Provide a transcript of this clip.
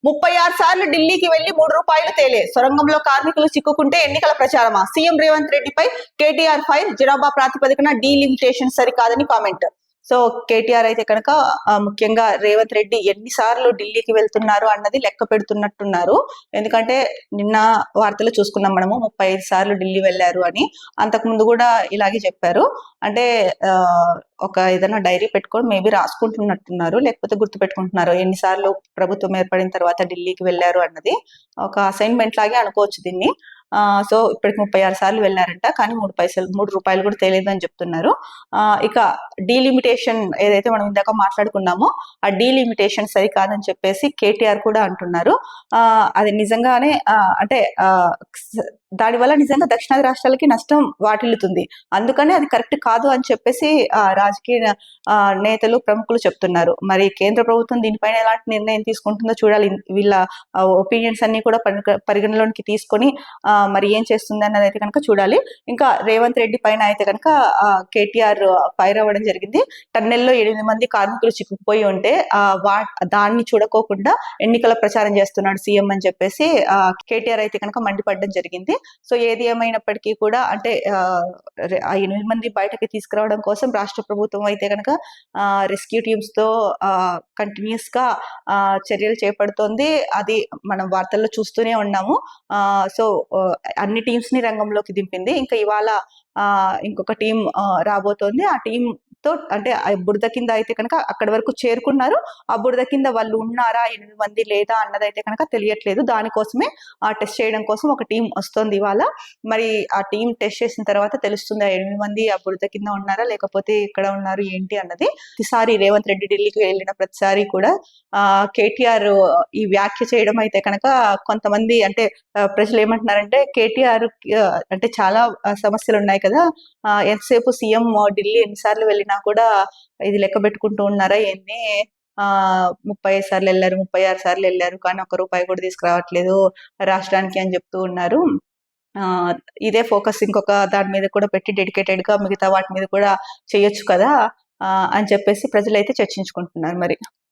36 సార్లు ఢిల్లీకి వెళ్లి రూ. 3 తేలే. సొరంగంలో కార్మికులు చిక్కుకుంటే ఎన్నికల ప్రచారమా? సీఎం రేవంత్ రెడ్డిపై కేటీఆర్ ఫైర్. జనాభా ప్రాతిపదికన డీలిమిటేషన్ సరికాదని కామెంట్. సో కేటీఆర్ అయితే కనుక ముఖ్యంగా రేవంత్ రెడ్డి ఎన్నిసార్లు ఢిల్లీకి వెళ్తున్నారు అన్నది లెక్క పెడుతున్నట్టున్నారు. ఎందుకంటే నిన్న వార్తలు చూసుకున్నాం మనము 35 సార్లు ఢిల్లీ వెళ్ళారు అని. అంతకుముందు కూడా ఇలాగే చెప్పారు. అంటే ఒక ఏదైనా డైరీ పెట్టుకొని మేబీ రాసుకుంటున్నట్టున్నారు, లేకపోతే గుర్తు పెట్టుకుంటున్నారు ఎన్నిసార్లు ప్రభుత్వం ఏర్పడిన తర్వాత ఢిల్లీకి వెళ్ళారు అన్నది. ఒక అసైన్మెంట్ లాగే అనుకోవచ్చు దీన్ని. సో ఇప్పటికి 36 సార్లు వెళ్ళారంట, కానీ ₹3 కూడా తెలియదు అని చెప్తున్నారు. ఇక డీలిమిటేషన్ ఏదైతే మనం ఇందాక మాట్లాడుకున్నామో ఆ డీలిమిటేషన్ సరికాదని చెప్పేసి కేటీఆర్ కూడా అంటున్నారు. అది నిజంగానే అంటే దానివల్ల నిజంగా దక్షిణాది రాష్ట్రాలకి నష్టం వాటిల్లుతుంది. అందుకనే అది కరెక్ట్ కాదు అని చెప్పేసి రాజకీయ నేతలు ప్రముఖులు చెప్తున్నారు. మరి కేంద్ర ప్రభుత్వం దీనిపైన ఎలాంటి నిర్ణయం తీసుకుంటుందో చూడాలి. వీళ్ళ ఒపీనియన్స్ అన్ని కూడా పరిగణలోనికి తీసుకొని మరి ఏం చేస్తుంది అన్నది అయితే కనుక చూడాలి. ఇంకా రేవంత్ రెడ్డి పైన అయితే కనుక కేటీఆర్ ఫైర్ అవ్వడం జరిగింది. టన్నెల్లో 8 మంది కార్మికులు చిక్కుకుపోయి ఉంటే దాన్ని చూడకోకుండా ఎన్నికల ప్రచారం చేస్తున్నాడు సీఎం అని చెప్పేసి కేటీఆర్ అయితే కనుక మండిపడడం జరిగింది. సో ఏది ఏమైనప్పటికీ కూడా అంటే ఆ 8 మంది బయటకి తీసుకురావడం కోసం రాష్ట్ర ప్రభుత్వం అయితే కనుక రెస్క్యూ టీమ్స్ తో కంటిన్యూస్ గా చర్యలు చేపడుతోంది. అది మనం వార్తల్లో చూస్తూనే ఉన్నాము. సో అన్ని టీమ్స్ ని రంగంలోకి దింపింది. ఇంకా ఇవాళ ఇంకొక టీం రాబోతోంది. ఆ టీం తో అంటే బురద కింద అయితే కనుక అక్కడి వరకు చేరుకున్నారు. ఆ బురద కింద వాళ్ళు ఉన్నారా 8 మంది లేదా అన్నదైతే కనుక తెలియట్లేదు. దానికోసమే టెస్ట్ చేయడం కోసం ఒక టీం వస్తుంది ఇవాళ. మరి ఆ టీం టెస్ట్ చేసిన తర్వాత తెలుస్తుంది ఆ 8 మంది ఆ బురద కింద ఉన్నారా లేకపోతే ఎక్కడ ఉన్నారు ఏంటి అన్నది. ఈసారి రేవంత్ రెడ్డి ఢిల్లీకి వెళ్ళిన ప్రతిసారి కూడా కేటీఆర్ ఈ వ్యాఖ్య చేయడం అయితే కనుక కొంతమంది అంటే ప్రజలు ఏమంటున్నారంటే కేటీఆర్ అంటే చాలా సమస్యలు ఉన్నాయి కదా, ఎంతసేపు సీఎం ఢిల్లీ ఎన్నిసార్లు వెళ్ళినా కూడా ఇది లెక్క పెట్టుకుంటూ ఉన్నారా ఏంది, 35 సార్లు వెళ్ళారు 36 సార్లు వెళ్ళారు కానీ ₹1 కూడా తీసుకురావట్లేదు రాష్ట్రానికి అని చెప్తూ ఉన్నారు. ఇదే ఫోకస్ ఇంకొక దాని మీద కూడా పెట్టి డెడికేటెడ్ గా మిగతా వాటి మీద కూడా చేయొచ్చు కదా అని చెప్పేసి ప్రజలైతే చర్చించుకుంటున్నారు మరి.